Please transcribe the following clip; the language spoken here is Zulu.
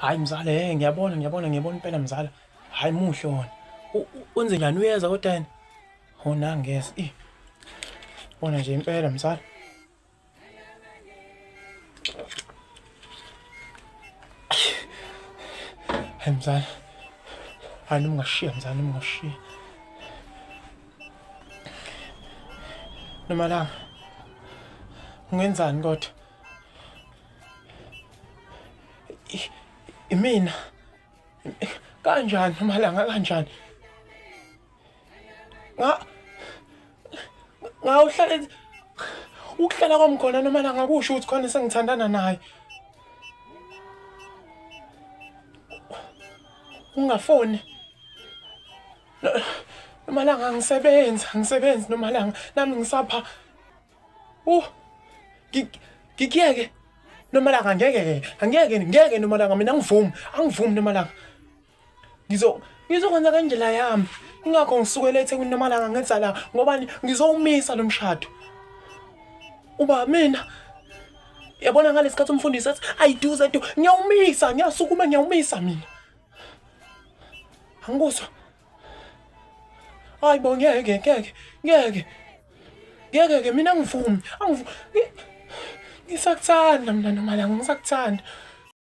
Hayi mzala, ngiyabona impela mzala. Hayi muhle wona. Wenze njani uyeza kodwa yena? Nangu ngeza. Bona nje impela mzala. Hayi mzala. Hayi noma ungashiya mzala, noma ungashiya. Nomalanga. Ungenzani kodwa? Imina. Kanjani Nomalanga, kanjani? Ngawuhlala ukuhlala kwami khona Nomalanga kusho ukuthi khona sengithandana naye. Ungafoni. Nomalanga angisebenzi Nomalanga, nami ngisapha. Ngikuyeke. Nomalanga angeke Nomalanga, mina angivumi Nomalanga. Ngizokwenza kanjela yami. Ingakho ngisukele eThekwini Nomalanga ngenza la ngobani ngizowumisa lo mshado. Uba mina yabona ngalesikhathi umfundisi athi ayiduze nto ngiyawumisa, ngiyasukuma ngiyawumisa mina. Angikuzwa. Hayibo ngeke mina angivumi. Ngisakuthanda mina Nomalanga, ngisakuthanda.